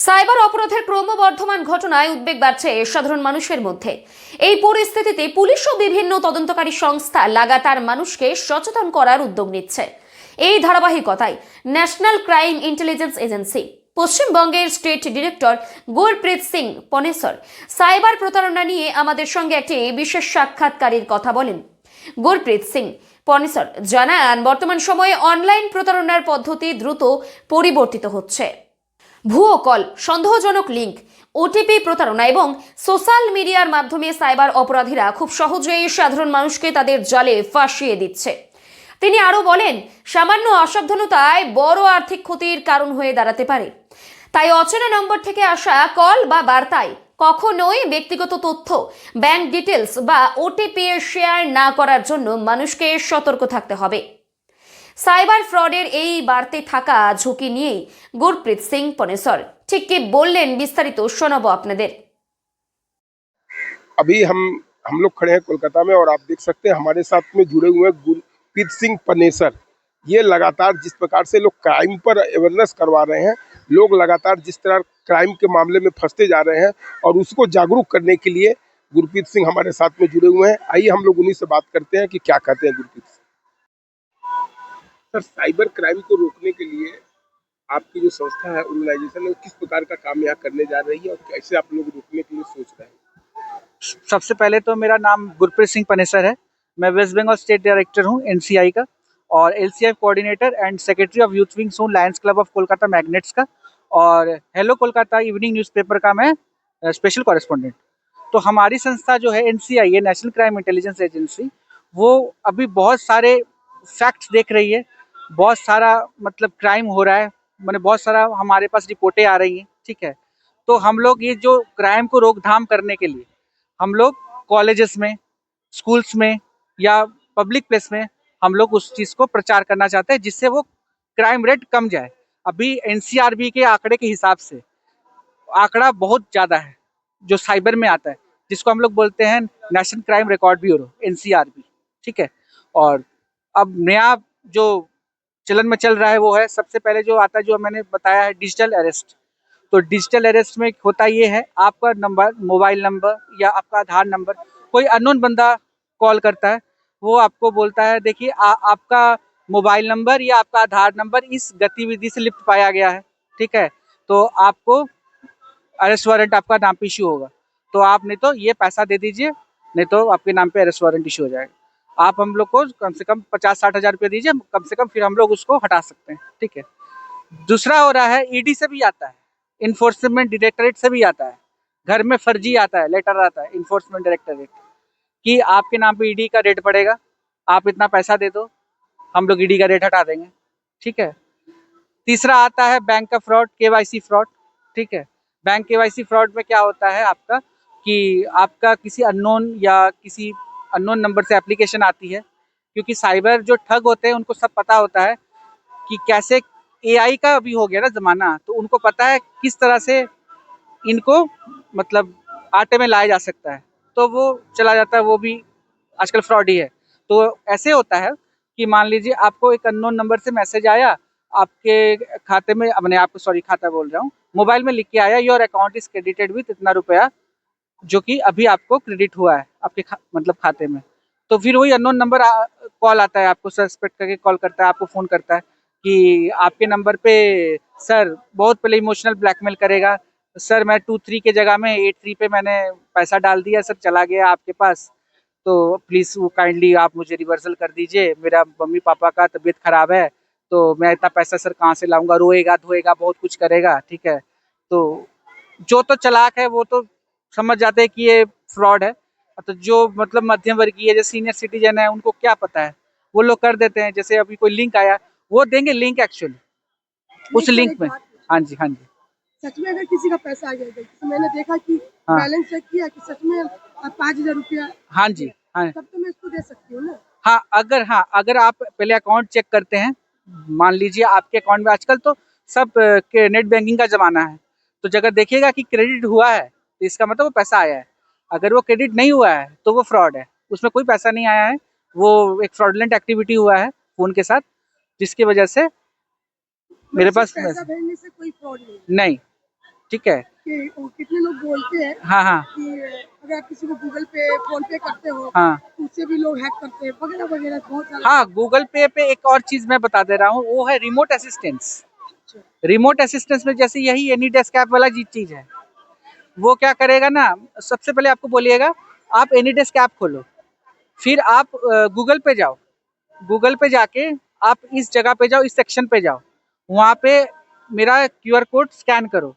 Cyber অপরাধের ক্রমবর্ধমান ঘটনায় উদ্বেগ বাড়ছে সাধারণ মানুষের মধ্যে। এই পরিস্থিতিতে পুলিশ ও বিভিন্ন তদন্তকারী সংস্থা লাগাতার মানুষকে সচেতন করার উদ্যোগ নিচ্ছে। এই ধারাবাহিকতায় ন্যাশনাল ক্রাইম ইন্টেলিজেন্স এজেন্সি পশ্চিমবঙ্গের state director Gurpreet Singh Panesar cyber প্রতারণা নিয়ে আমাদের সঙ্গে একটি বিশেষ সাক্ষাৎকারের কথা বলেন। গুরপ্রীত সিং পনেসর জানান, বর্তমান সময়ে অনলাইন প্রতারণার পদ্ধতি দ্রুত পরিবর্তিত হচ্ছে। ভুয়ো কল, সন্দেহজনক লিঙ্ক, ওটিপি প্রতারণা এবং সোশ্যাল মিডিয়ার মাধ্যমে সাইবার অপরাধীরা খুব সহজেই সাধারণ মানুষকে তাদের জালে ফাঁসিয়ে দিচ্ছে। তিনি আরো বলেন, সামান্য অসাবধানতায় বড় আর্থিক ক্ষতির কারণ হয়ে দাঁড়াতে পারে। তাই অচেনা নম্বর থেকে আসা কল বা বার্তায় কখনোই ব্যক্তিগত তথ্য, ব্যাংক ডিটেলস বা ওটিপি শেয়ার না করার জন্য মানুষকে সতর্ক থাকতে হবে। সাইবার ফ্রডের এই বাড়তে থাকা ঝুঁকি নিয়েই গুরপ্রীত সিং পনেসর ঠিক কি বললেন, বিস্তারিত শোনাবো আপনাদের। अभी हम लोग खड़े हैं कोलकाता में और आप देख सकते हैं हमारे साथ में जुड़े हुए हैं गुरप्रीत सिंह पनेसर। ये लगातार जिस प्रकार से लोग क्राइम पर अवेयरनेस करवा रहे हैं, लोग लगातार जिस तरह क्राइम के मामले में फंसते जा रहे हैं और उसको जागरूक करने के लिए गुरप्रीत सिंह हमारे साथ में जुड़े हुए हैं। आइए हम लोग उन्हीं से बात करते हैं कि क्या कहते हैं Gurpreet Singh. Sir, cyber crime को रोकने के लिए आपकी जो संस्था है, ऑर्गेनाइजेशन है, वो किस प्रकार का काम यहाँ करने जा रही है और कैसे आप लोग रोकने के लिए सोच रहे हैं? सबसे पहले तो मेरा नाम गुरप्रीत सिंह पनेसर है। मैं वेस्ट बंगाल स्टेट डायरेक्टर हूँ एनसीआई का, और LCI coordinator and secretary of youth wings हूँ Lions club of Kolkata magnets का, और हेलो कोलकाता इवनिंग न्यूज़पेपर का मैं स्पेशल कॉरेस्पॉन्डेंट। तो हमारी संस्था जो है एनसीआई है, नेशनल क्राइम इंटेलिजेंस एजेंसी, वो अभी बहुत सारे फैक्ट्स देख रही है। बहुत सारा मतलब क्राइम हो रहा है, मैंने बहुत सारा हमारे पास रिपोर्टें आ रही हैं, ठीक है। तो हम लोग ये जो क्राइम को रोकथाम करने के लिए हम लोग कॉलेजेस में, स्कूल्स में या पब्लिक प्लेस में हम लोग उस चीज़ को प्रचार करना चाहते हैं, जिससे वो क्राइम रेट कम जाए। अभी एनसीआरबी के आंकड़े के हिसाब से आंकड़ा बहुत ज़्यादा है जो साइबर में आता है, जिसको हम लोग बोलते हैं national crime record bureau, NCRB, ठीक है। और अब नया जो चलन में चल रहा है वो है, सबसे पहले जो आता है, जो मैंने बताया है, डिजिटल अरेस्ट। तो डिजिटल अरेस्ट में होता ये है, आपका नंबर, मोबाइल नंबर या आपका आधार नंबर, कोई अननोन बंदा कॉल करता है, वो आपको बोलता है, देखिए आपका मोबाइल नंबर या आपका आधार नंबर इस गतिविधि से लिप्त पाया गया है, ठीक है, तो आपको अरेस्ट वारंट आपका नाम पे इशू होगा। तो आप नहीं तो ये पैसा दे दीजिए, नहीं तो आपके नाम पे अरेस्ट वारंट इशू हो जाएगा। आप हम लोग को कम से कम 50-60 हज़ार रुपये दीजिए, कम से कम, फिर हम लोग उसको हटा सकते हैं, ठीक है। दूसरा हो रहा है, ईडी से भी आता है, इन्फोर्समेंट डायरेक्टरेट से भी आता है, घर में फर्जी आता है, लेटर आता है इन्फोर्समेंट डायरेक्टरेट कि आपके नाम पे ईडी का रेट पड़ेगा, आप इतना पैसा दे दो, हम लोग ईडी का रेट हटा देंगे, ठीक है। तीसरा आता है बैंक का फ्रॉड, केवाईसी फ्रॉड, ठीक है। बैंक केवाईसी फ्रॉड में क्या होता है आपका, कि आपका किसी अननोन नंबर से एप्लीकेशन आती है, क्योंकि साइबर जो ठग होते हैं उनको सब पता होता है कि कैसे, एआई का अभी हो गया ना ज़माना, तो उनको पता है किस तरह से इनको मतलब आटे में लाया जा सकता है, तो वो चला जाता है, वो भी आजकल फ्रॉड ही है। तो ऐसे होता है कि मान लीजिए आपको एक अननोन नंबर से मैसेज आया, आपके खाते में, अपने आप को, सॉरी, खाता बोल रहा हूँ, मोबाइल में लिख के आया, your account is credited with इतना रुपया, जो कि अभी आपको क्रेडिट हुआ है आपके मतलब खाते में। तो फिर वही अननोन नंबर कॉल आता है, आपको सस्पेक्ट करके कॉल करता है, आपको फ़ोन करता है कि आपके नंबर पे सर बहुत पहले इमोशनल ब्लैकमेल करेगा, सर मैं 23 के जगह में 83 पे मैंने पैसा डाल दिया, सर चला गया आपके पास, तो प्लीज़ वो काइंडली आप मुझे रिवर्सल कर दीजिए, मेरा मम्मी पापा का तबीयत ख़राब है, तो मैं इतना पैसा सर कहाँ से लाऊंगा, रोएगा धोएगा बहुत कुछ करेगा, ठीक है। तो जो तो चालाक है वो तो समझ जाते हैं कि ये फ्रॉड है, तो जो मतलब मध्यम वर्गीय, जो सीनियर सिटीजन है, उनको क्या पता है, वो लोग कर देते हैं। जैसे अभी कोई लिंक आया, वो देंगे लिंक, एक्चुअली उस लिंक में, हाँ जी, हाँ जी, सच में अगर किसी का पैसा आ गया, तो मैंने देखा कि हाँ, बैलेंस चेक किया कि सच में 5,000 रुपया, हाँ जी, हाँ, तब तो मैं इसको दे सकती हूँ ना। हाँ, अगर आप पहले अकाउंट चेक करते हैं, मान लीजिए आपके अकाउंट में, आजकल तो सब के नेट बैंकिंग का ज़माना है, तो जगह देखिएगा कि क्रेडिट हुआ है, तो इसका मतलब वो पैसा आया है। अगर वो क्रेडिट नहीं हुआ है तो वो फ्रॉड है, उसमें कोई पैसा नहीं आया है, वो एक फ्रॉडलेंट एक्टिविटी हुआ है फ़ोन के साथ, जिसकी वजह से मेरे पास पैसा भेजने से कोई फ्रॉड नहीं। नहीं, ठीक है। कि वो कितने लोग बोलते हैं हाँ हाँ कि अगर आप किसी को गूगल पे फोन पे करते हो हाँ तो उससे भी लोग हैक करते हैं वगैरह वगैरह बहुत सारा। हाँ, गूगल पे पे एक और चीज मैं बता दे रहा हूँ, वो है रिमोट असिस्टेंस। रिमोट असिस्टेंस में जैसे यही एनी डेस्क ऐप वाला चीज है, वो क्या करेगा ना, सबसे पहले आपको बोलिएगा आप एनी डेस्क ऐप खोलो, फिर आप गूगल पे जाओ, गूगल पे जाके आप इस जगह पे जाओ, इस सेक्शन पे जाओ, वहाँ पे मेरा क्यूआर कोड स्कैन करो,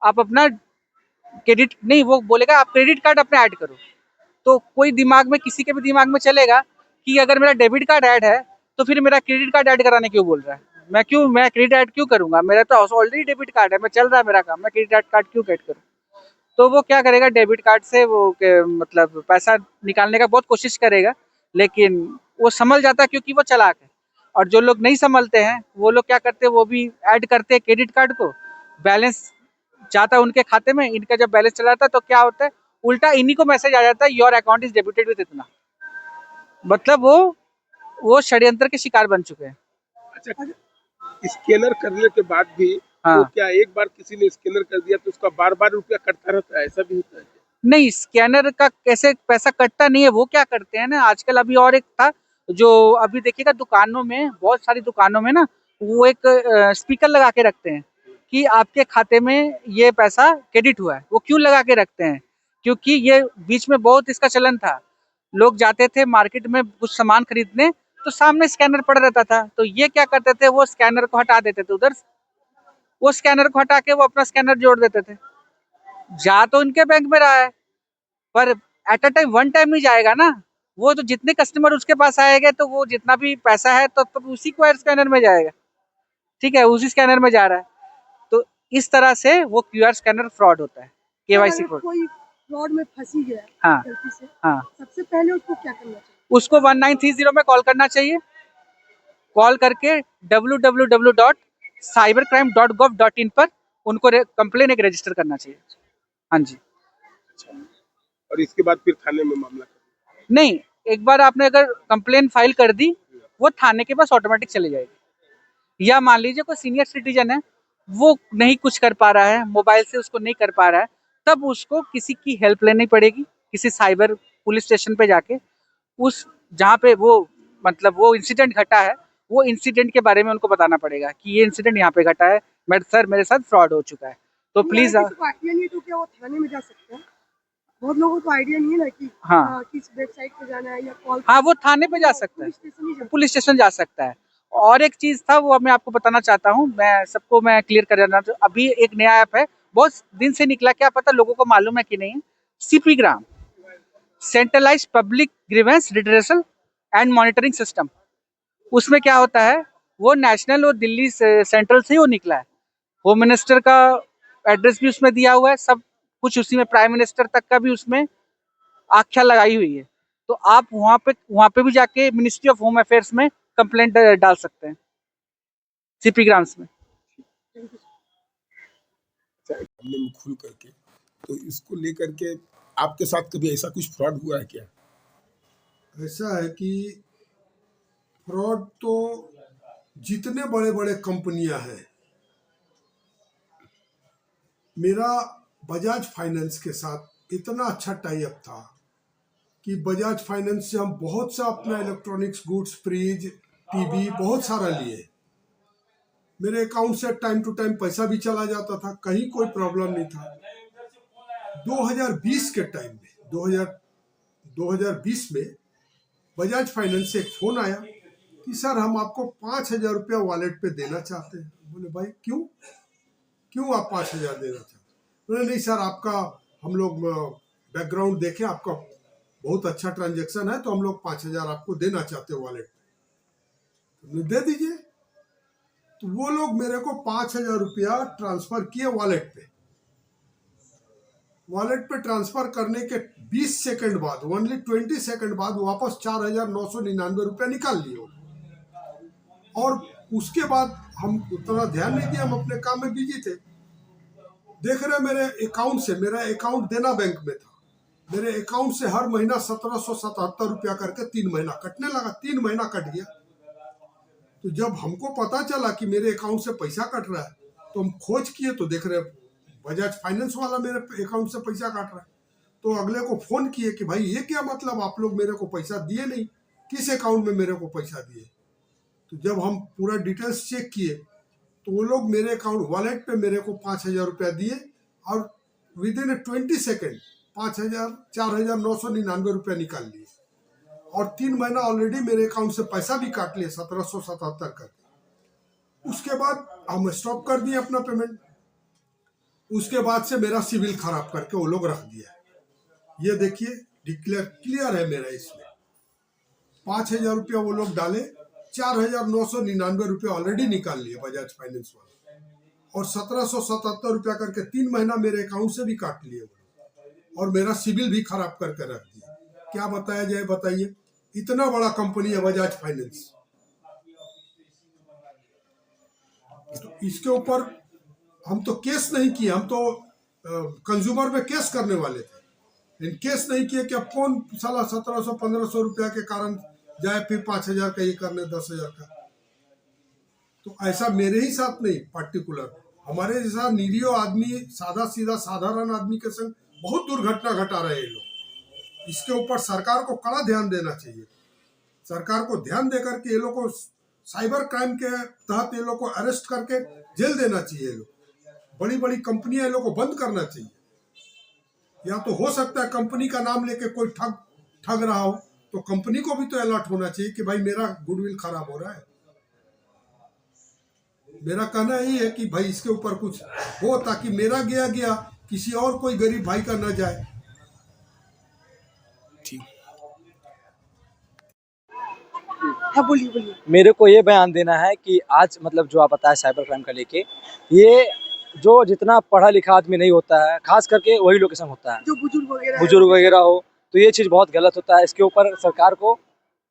आप अपना क्रेडिट नहीं, वो बोलेगा आप क्रेडिट कार्ड अपना ऐड करो। तो कोई दिमाग में, किसी के भी दिमाग में चलेगा कि अगर मेरा डेबिट कार्ड ऐड है तो फिर मेरा क्रेडिट कार्ड ऐड कराने क्यों बोल रहा है, मैं क्रेडिट ऐड क्यों करूंगा, मेरा तो ऑलरेडी डेबिट कार्ड है, मैं चल रहा है मेरा काम, मैं क्रेडिट कार्ड क्यों ऐड करूँ। तो वो क्या करेगा, डेबिट कार्ड से वो मतलब पैसा निकालने का बहुत कोशिश करेगा, लेकिन वो संभल जाता है क्योंकि वो चालाक है। और जो लोग नहीं संभलते हैं वो लोग क्या करते हैं, वो भी ऐड करते हैं क्रेडिट कार्ड को, बैलेंस जाता है उनके खाते में, इनका जब बैलेंस चला जाता है तो क्या होता है, उल्टा इन्हीं को मैसेज आ जाता है your account is debited with इतना। मतलब वो षड्यंत्र के शिकार बन चुके हैं। अच्छा, स्कैनर करने के बाद भी हाँ। वो क्या एक बार किसी ने स्कैनर कर दिया तो उसका बार बार रुपया कटता रहता है, ऐसा भी होता है क्या? नहीं, स्कैनर का कैसे पैसा कटता नहीं है, वो क्या करते हैं ना आजकल, अभी और एक था जो अभी देखिएगा दुकानों में, बहुत सारी दुकानों में ना वो एक स्पीकर लगा के रखते हैं कि आपके खाते में ये पैसा क्रेडिट हुआ है। वो क्यों लगा के रखते हैं, क्योंकि ये बीच में बहुत इसका चलन था, लोग जाते थे मार्केट में कुछ सामान खरीदने तो सामने स्कैनर पड़ा रहता था, तो ये क्या करते थे, वो स्कैनर को हटा देते थे उधर, वो स्कैनर को हटा के वो अपना स्कैनर जोड़ देते थे। जा तो इनके बैंक में रहा है, पर at a time one time ही जाएगा ना, वो तो जितने कस्टमर उसके पास आएंगे तो वो जितना भी पैसा है तो उसी को स्कैनर में जाएगा, ठीक है, उसी स्कैनर में जा रहा है। तो इस तरह से वो क्यूआर स्कैनर फ्रॉड होता है, केवाईसी अगर फ्रॉड। कोई फ्रॉड में फंसी गया है हाँ गलती से, हाँ, सबसे पहले उसको क्या करना चाहिए? उसको 1930 में कॉल करना चाहिए, कॉल करके www.cybercrime.gov.in पर उनको कंप्लेन एक रजिस्टर करना चाहिए। हाँ जी। और इसके बाद फिर थाने में मामला नहीं, एक बार आपने अगर कंप्लेन फाइल कर दी, वो थाने के पास ऑटोमेटिक चली जाएगी। या मान लीजिए कोई सीनियर सिटीजन है, वो नहीं कुछ कर पा रहा है, मोबाइल से उसको नहीं कर पा रहा है, तब उसको किसी की हेल्प लेनी पड़ेगी, किसी साइबर पुलिस स्टेशन पे जाके उस जहाँ पे वो मतलब वो इंसिडेंट घटा है, वो इंसिडेंट के बारे में उनको बताना पड़ेगा कि ये इंसिडेंट यहाँ पे घटा है, सर मेरे साथ फ्रॉड हो चुका है, तो प्लीज। अगर किसी को आइडिया नहीं है तो क्या वो थाने में जा सकते हैं? बहुत लोगों को आइडिया नहीं है ना कि हाँ किस वेबसाइट पे जाना है या कॉल। हाँ, वो थाने पे जा सकता है, पुलिस स्टेशन नहीं जा पुलिस स्टेशन जा सकता है। और एक चीज था वो मैं आपको बताना चाहता हूँ, मैं सबको मैं क्लियर कर देना, अभी एक नया ऐप है, बहुत दिन से निकला, क्या पता लोगों को मालूम है कि नहीं, CP gram, centralised public grievance redressal and monitoring system. उसमें क्या होता है, वो नेशनल और दिल्ली सेंट्रल से ही वो निकला है, होम मिनिस्टर का एड्रेस भी उसमें दिया हुआ है, सब कुछ उसी में, प्राइम मिनिस्टर तक का भी उसमें आख्या लगाई हुई है। तो आप वहाँ पे भी जाके मिनिस्ट्री ऑफ होम अफेयर्स में कंप्लेंट डाल सकते हैं, सीपी ग्राम्स में। हमने में खुल करके, तो इसको लेकर के आपके साथ कभी ऐसा कुछ फ्रॉड हुआ है क्या? ऐसा है कि फ्रॉड तो जितने बड़े बड़े कंपनियां हैं, मेरा बजाज फाइनेंस के साथ इतना अच्छा टाई अप था कि बजाज फाइनेंस से हम बहुत सा अपना इलेक्ट्रॉनिक्स गुड्स, फ्रिज, टीवी बहुत सारा लिए। मेरे अकाउंट से टाइम टू टाइम पैसा भी चला जाता था, कहीं कोई प्रॉब्लम नहीं था। 2020 के टाइम में 2020 में बजाज फाइनेंस से एक फोन आया कि सर हम आपको 5,000 रुपया वॉलेट पे देना चाहते हैं। बोले भाई क्यों आप 5,000 देना चाहते हैं? बोले नहीं सर, आपका हम लोग बैकग्राउंड देखें, आपका बहुत अच्छा ट्रांजैक्शन है, तो हम लोग 5,000 आपको देना चाहते हैं वॉलेट पे। दे दीजिए। तो वो लोग मेरे को 5,000 रुपया ट्रांसफर किए वॉलेट पे ट्रांसफर करने के 20 सेकंड बाद, ओनली 20 सेकंड बाद वापस 4,999 रुपया निकाल लिए। और उसके बाद हम उतना ध्यान नहीं दिया, हम अपने काम में बिजी थे। देख रहे मेरे अकाउंट से, मेरा अकाउंट देना बैंक में था, मेरे अकाउंट से हर महीना 1,777 रुपया करके 3 महीना कटने लगा। 3 महीना कट गया। तो जब हमको पता चला कि मेरे अकाउंट से पैसा कट रहा है, तो हम खोज किए तो देख रहे बजाज फाइनेंस वाला मेरे अकाउंट से पैसा काट रहा है। तो अगले को फोन किए कि भाई ये क्या मतलब, आप लोग मेरे को पैसा दिए नहीं, किस अकाउंट में मेरे को पैसा दिए। तो जब हम पूरा डिटेल्स चेक किए तो वो लोग मेरे अकाउंट वॉलेट पे मेरे को 5,000 रुपया दिए और विद इन 20 सेकेंड 4,999 रुपया निकाल लिए और 3 महीना ऑलरेडी मेरे अकाउंट से पैसा भी काट लिए 1777 करके। उसके बाद हम स्टॉप कर दिए अपना पेमेंट। उसके बाद से मेरा सिविल खराब करके वो लोग रख दिया। ये देखिए क्लियर है मेरा इसमें 5,000 रुपया वो लोग डाले, 4,999 रुपया ऑलरेडी निकाल लिए बजाज फाइनेंस वाले और 1777 रुपया करके 3 महीना मेरे अकाउंट से भी काट लिए और मेरा सिविल भी खराब करके रख दिया। क्या बताया जाए बताइए, इतना बड़ा कंपनी है बजाज फाइनेंस। तो इसके ऊपर हम तो केस नहीं किए, हम तो कंज्यूमर में केस करने वाले थे, लेकिन केस नहीं किए कि अब कौन साला 1,700-1,500 रुपया के कारण जाए फिर 5,000 का ये करने 10,000 का। तो ऐसा मेरे ही साथ नहीं, पर्टिकुलर हमारे जैसा निरीह आदमी, सादा सीधा साधारण आदमी के संग बहुत दुर्घटना घटा रहे हैं लोग। इसके ऊपर सरकार को कड़ा ध्यान देना चाहिए। सरकार को ध्यान देकर के ये लोग को साइबर क्राइम के तहत ये लोग को अरेस्ट करके जेल देना चाहिए। लोग बड़ी बड़ी कंपनियां लोग को बंद करना चाहिए। या तो हो सकता है कंपनी का नाम लेके कोई ठग रहा हो तो कंपनी को भी तो अलर्ट होना चाहिए कि भाई मेरा गुडविल खराब हो रहा है। मेरा कहना यही है कि भाई इसके ऊपर कुछ हो ताकि मेरा गया किसी और कोई गरीब भाई का न जाए। हाँ बोलिए। मेरे को ये बयान देना है कि आज मतलब जो आप बताए साइबर क्राइम का लेके, ये जो जितना पढ़ा लिखा आदमी नहीं होता है, खास करके वही लोग के संग होता है, जो बुजुर्ग वगैरह हो, तो ये चीज़ बहुत गलत होता है। इसके ऊपर सरकार को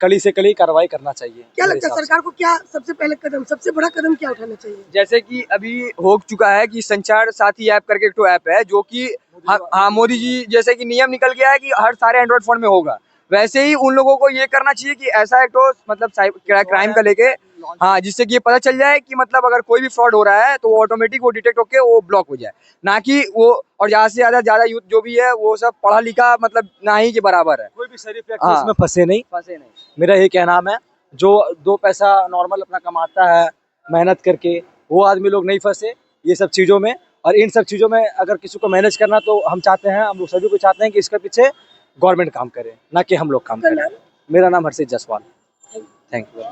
कड़ी से कड़ी कार्रवाई करना चाहिए। क्या लगता है सरकार को क्या सबसे बड़ा कदम क्या उठाना चाहिए? जैसे कि अभी हो चुका है कि संचार साथी ऐप करके एक तो ऐप है जो कि हाँ मोदी जी जैसे कि नियम निकल गया है कि हर सारे एंड्रॉइड फोन में होगा, वैसे ही उन लोगों को ये करना चाहिए कि ऐसा एक तो मतलब क्राइम का लेके हाँ, जिससे कि ये पता चल जाए कि मतलब अगर कोई भी फ्रॉड हो रहा है तो वो ऑटोमेटिक वो डिटेक्ट होके वो ब्लॉक हो जाए, ना कि वो और ज़्यादा से ज़्यादा यूथ जो भी है वो सब पढ़ा लिखा मतलब ना ही के बराबर है, कोई भी शरीफ व्यक्ति इसमें फंसे नहीं। मेरा ये कहना है, जो 2 पैसा नॉर्मल अपना कमाता है मेहनत करके, वो आदमी लोग नहीं फंसे ये सब चीज़ों में। और इन सब चीज़ों में अगर किसी को मैनेज करना तो हम चाहते हैं, हम लोग सभी को चाहते हैं कि इसके पीछे गवर्नमेंट काम करे, ना कि हम लोग काम करें। मेरा नाम हर्षित जायसवाल। Thank you.